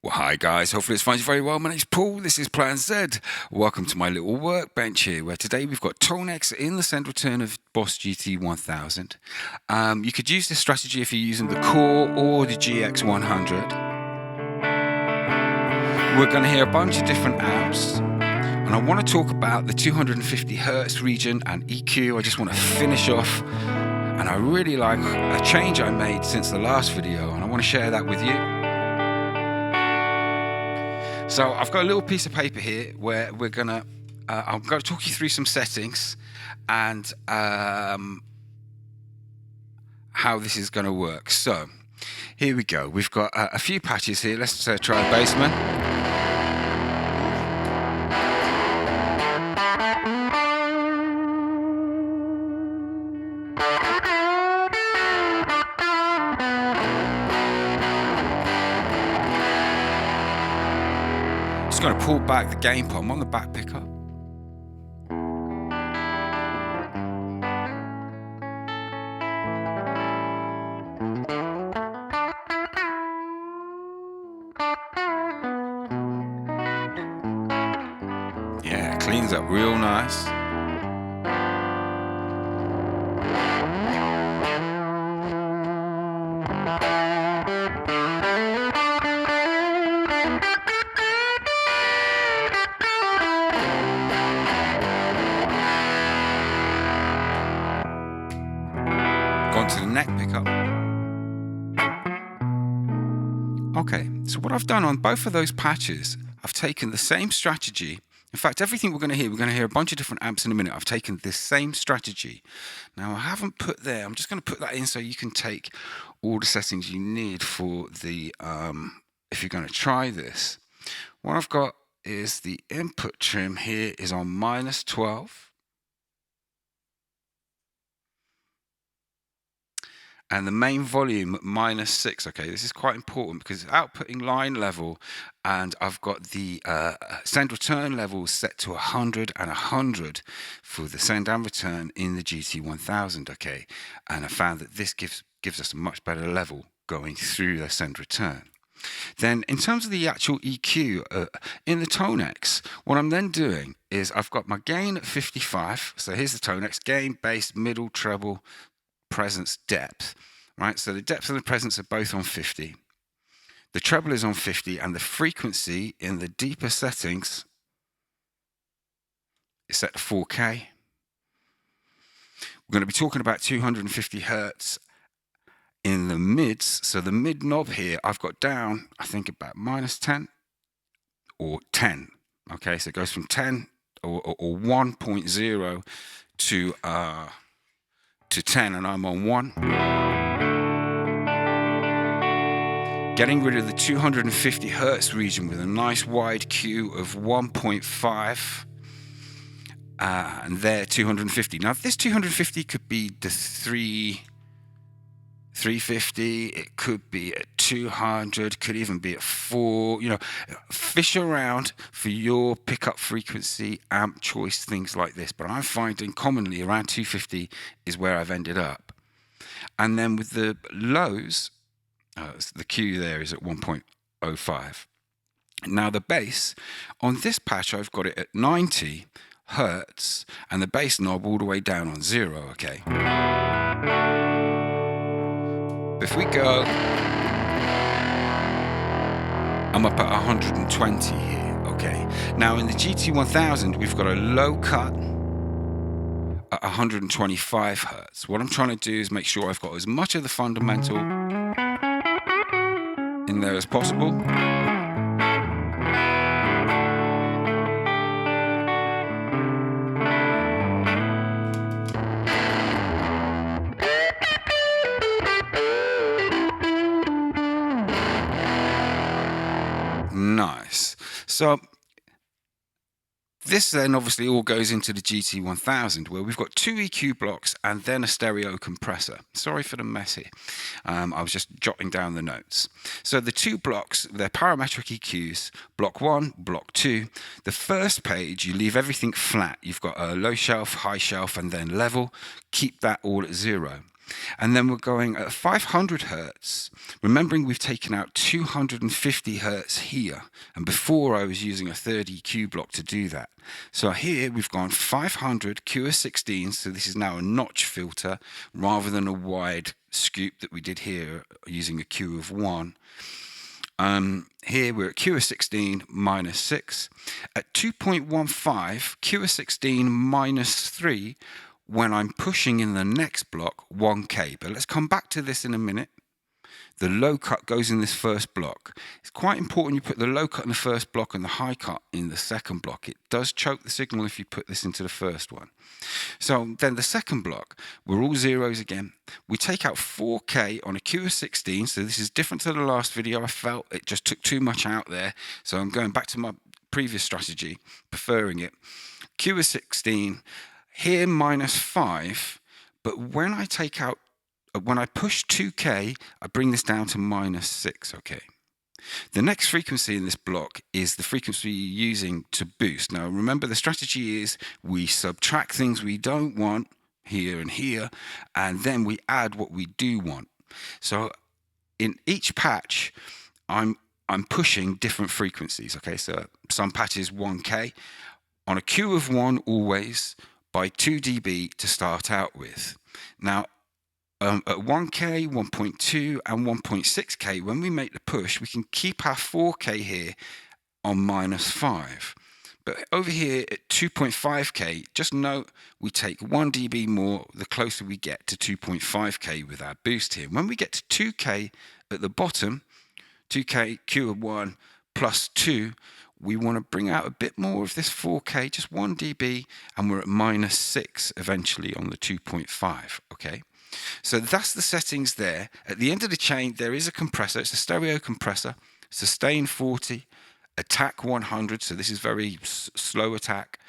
Well, hi guys, hopefully it's finds you very well. My name's Paul, this is Plan Zed. Welcome to my little workbench here, where today we've got ToneX in the send return of BOSS GT1000. You could use this strategy if you're using the Core or the GX100. We're going to hear a bunch of different amps, and I want to talk about the 250 Hertz region and EQ. I just want to finish off, and I really like a change I made since the last video, and I want to share that with you. So I've got a little piece of paper here where I'm going to talk you through some settings and how this is going to work. So here we go. We've got a few patches here. Let's try Bassman. Just going to pull back the gain pump on the back pickup. Yeah, it cleans up real nice. To the neck pickup. Okay, so what I've done on both of those patches, I've taken the same strategy. In fact, everything we're going to hear a bunch of different amps in a minute. I've taken this same strategy. Now I haven't put there, I'm just going to put that in so you can take all the settings you need for the, if you're going to try this. What I've got is the input trim here is on -12. And the main volume -6. Okay, this is quite important because it's outputting line level, and I've got the send return levels set to 100 and 100 for the send and return in the GT1000. Okay, and I found that this gives us a much better level going through the send return. Then in terms of the actual EQ in the ToneX, what I'm then doing is I've got my gain at 55. So here's the ToneX: gain, bass, middle, treble, presence, depth, right? So the depth and the presence are both on 50. The treble is on 50, and the frequency in the deeper settings is set to 4K. We're going to be talking about 250 Hertz in the mids. So the mid knob here, I've got down, I think, about -10 or 10. Okay, so it goes from 10 or 1.0 to 10, and I'm on 1. Getting rid of the 250 Hertz region with a nice wide Q of 1.5, and there 250. Now this 250 could be the 350, it could be at 200, could even be at 4. You know, fish around for your pickup frequency, amp choice, things like this. But I'm finding commonly around 250 is where I've ended up. And then with the lows, the Q there is at 1.05. Now the bass, on this patch I've got it at 90 Hertz, and the bass knob all the way down on 0, okay? If we go, I'm up at 120 here, okay? Now in the GT1000, we've got a low cut at 125 Hertz. What I'm trying to do is make sure I've got as much of the fundamental in there as possible. Nice. So this then obviously all goes into the GT1000, where we've got 2 EQ blocks and then a stereo compressor. Sorry for the mess here. I was just jotting down the notes. So the 2 blocks, they're parametric EQs, block 1, block 2. The first page, you leave everything flat. You've got a low shelf, high shelf, and then level. Keep that all at 0. And then we're going at 500 hertz, remembering we've taken out 250 hertz here. And before I was using a 30 EQ block to do that. So here we've gone 500 QS16, so this is now a notch filter rather than a wide scoop that we did here using a Q of 1. Here we're at QS16 minus 6. At 2.15, QS16 minus 3, when I'm pushing in the next block 1K. But let's come back to this in a minute. The low cut goes in this first block. It's quite important you put the low cut in the first block and the high cut in the second block. It does choke the signal if you put this into the first one. So then the second block, we're all zeros again. We take out 4K on a QS16, so this is different to the last video. I felt it just took too much out there, so I'm going back to my previous strategy, preferring it. QS16, here minus 5, but when I take out, when I push 2K, I bring this down to minus 6, okay? The next frequency in this block is the frequency you're using to boost. Now, remember, the strategy is we subtract things we don't want here and here, and then we add what we do want. So in each patch, I'm pushing different frequencies, okay? So some patches 1K, on a Q of 1 always, by 2 dB to start out with. Now, at 1K, 1.2 and 1.6K, when we make the push, we can keep our 4K here on minus 5. But over here at 2.5K, just note we take 1 dB more the closer we get to 2.5K with our boost here. When we get to 2K at the bottom, 2K Q of 1 plus 2, we want to bring out a bit more of this 4K, just 1 dB, and we're at minus 6 eventually on the 2.5, okay? So that's the settings there. At the end of the chain, there is a compressor. It's a stereo compressor, sustain 40, attack 100, so this is very slow attack.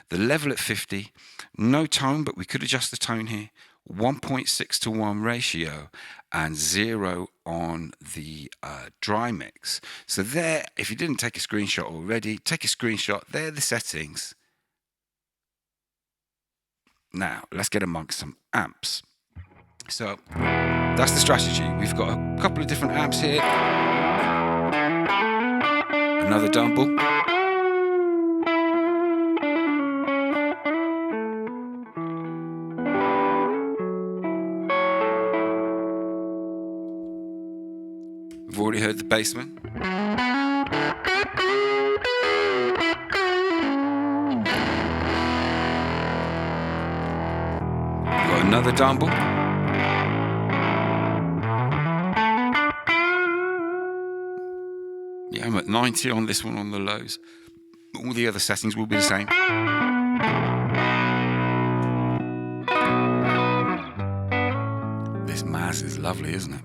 The level at 50, no tone, but we could adjust the tone here. 1.6 to 1 ratio and 0 on the dry mix. So there, if you didn't take a screenshot already, take a screenshot. There are the settings. Now, let's get amongst some amps. So that's the strategy. We've got a couple of different amps here. Another Dumble. We've already heard the Bassman. We've got another Dumble. Yeah, I'm at 90 on this one on the lows. All the other settings will be the same. This Maz is lovely, isn't it?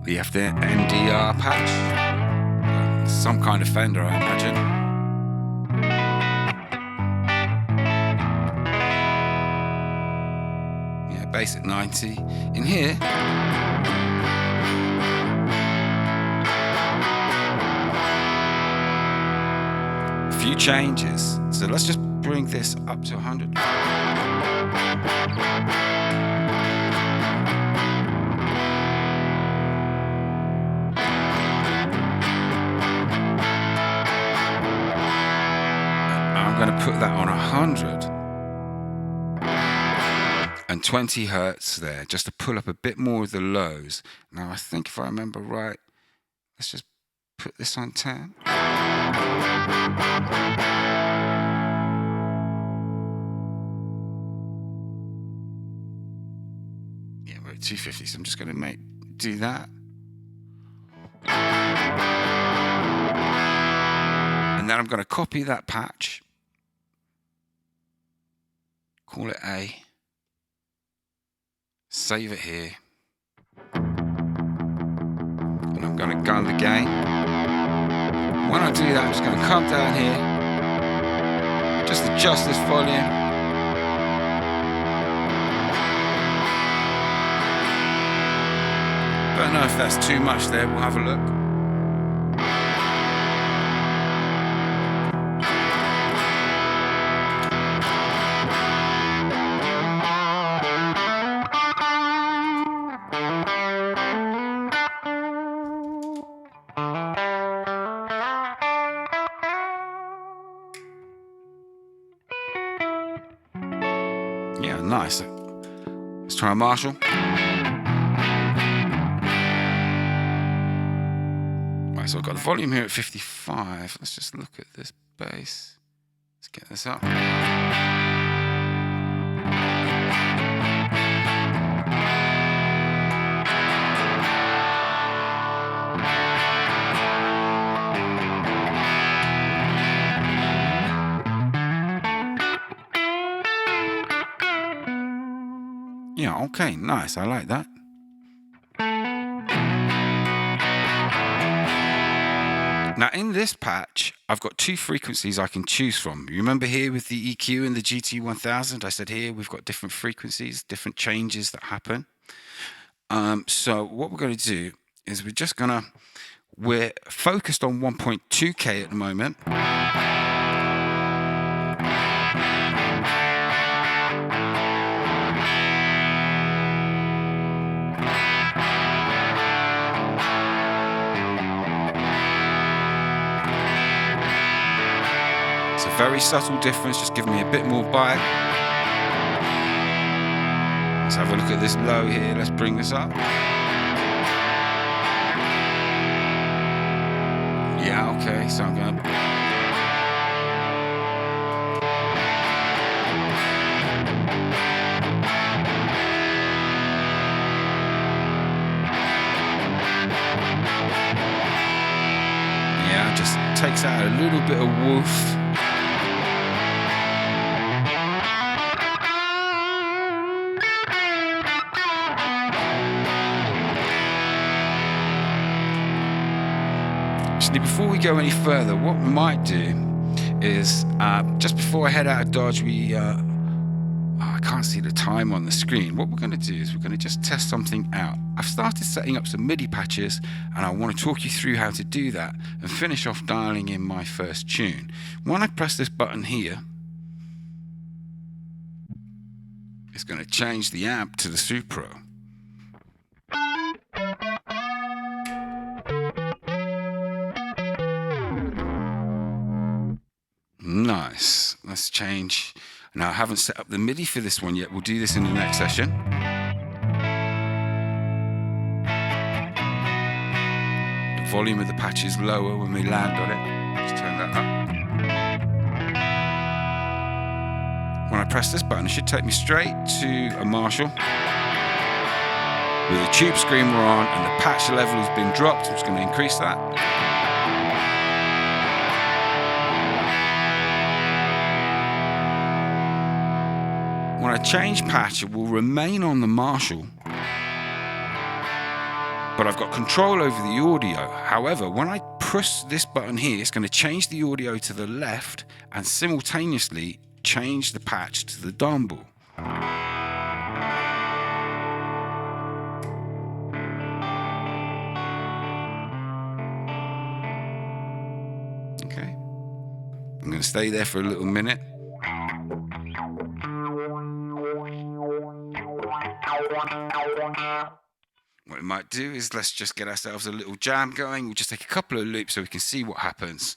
The FNDR patch. Some kind of Fender, I imagine. Bass at 90. In here, a few changes. So let's just bring this up to 100. I'm going to put that on 100. And 20 hertz there, just to pull up a bit more of the lows. Now, I think if I remember right, let's just put this on 10. Yeah, we're at 250, so I'm just going to do that. And then I'm going to copy that patch, call it A. Save it here, and I'm going to gun the gain. When I do that, I'm just going to come down here, just adjust this volume. Don't know if that's too much there, we'll have a look. Yeah, nice. Let's try a Marshall. Right, so I've got the volume here at 55. Let's just look at this bass. Let's get this up. Yeah, okay, nice. I like that. Now, in this patch, I've got two frequencies I can choose from. You remember here with the EQ and the GT-1000, I said here we've got different frequencies, different changes that happen. So what we're going to do is we're focused on 1.2K at the moment. Very subtle difference, just giving me a bit more bite. Let's have a look at this low here. Let's bring this up. Yeah, okay, so I'm going to... Yeah, just takes out a little bit of woof. Before we go any further, what we might do is just before I head out of Dodge, I can't see the time on the screen. What we're going to do is we're going to just test something out. I've started setting up some MIDI patches, and I want to talk you through how to do that and finish off dialing in my first tune. When I press this button here, it's going to change the amp to the Supro. Nice. Let's change. Now, I haven't set up the MIDI for this one yet. We'll do this in the next session. The volume of the patch is lower when we land on it. Let's turn that up. When I press this button, it should take me straight to a Marshall with a tube screamer on, and the patch level has been dropped. I'm just going to increase that. When I change patch, it will remain on the Marshall, but I've got control over the audio. However, when I press this button here, it's going to change the audio to the left and simultaneously change the patch to the Dumble. Okay, I'm going to stay there for a little minute. What we might do is let's just get ourselves a little jam going. We'll just take a couple of loops so we can see what happens.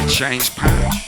Change patch.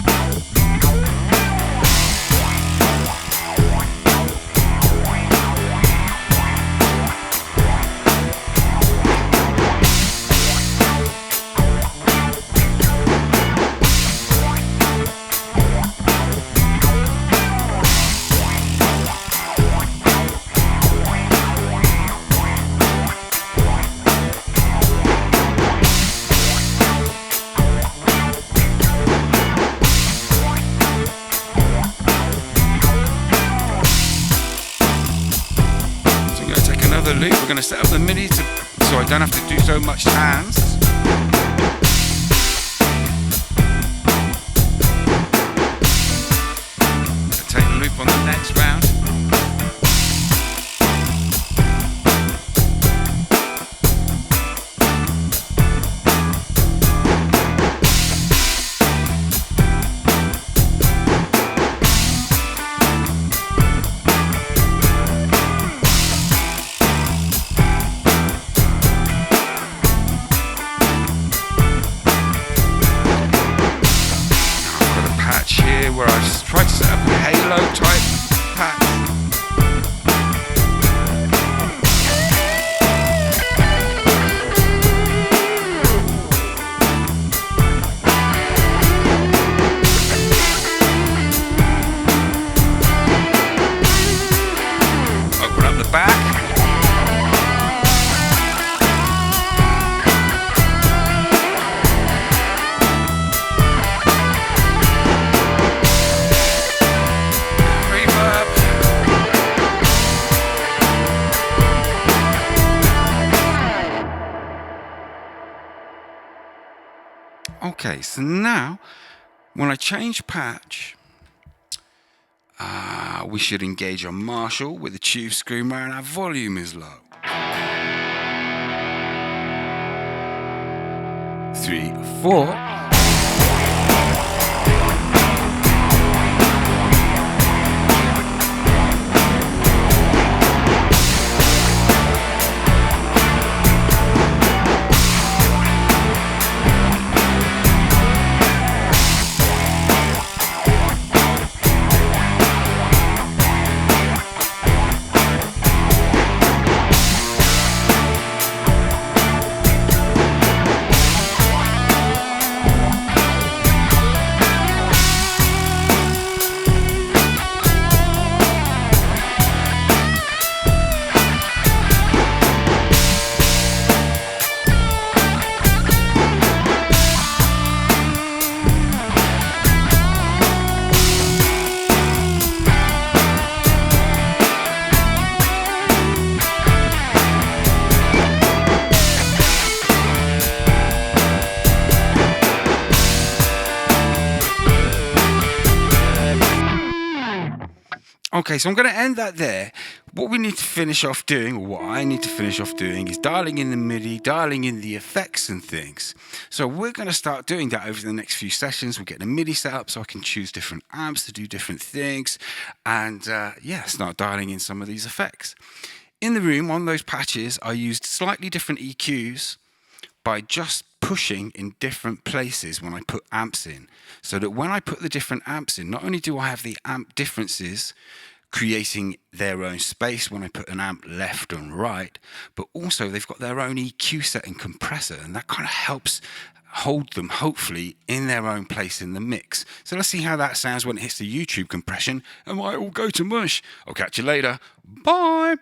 Loop. We're going to set up the MIDI so I don't have to do so much hands. Take the loop on the next round. Okay, so now when I change patch, we should engage our Marshall with the tube screamer and our volume is low. 3, 4. Okay, so I'm going to end that there. What we need to finish off doing, or what I need to finish off doing, is dialing in the MIDI, dialing in the effects and things. So we're going to start doing that over the next few sessions. We'll get the MIDI set up so I can choose different amps to do different things. And start dialing in some of these effects. In the room, on those patches, I used slightly different EQs by just pushing in different places when I put amps in, so that when I put the different amps in, not only do I have the amp differences creating their own space when I put an amp left and right, but also they've got their own EQ set and compressor, and that kind of helps hold them hopefully in their own place in the mix. So let's see how that sounds when it hits the YouTube compression and might all go to mush. I'll catch you later. Bye.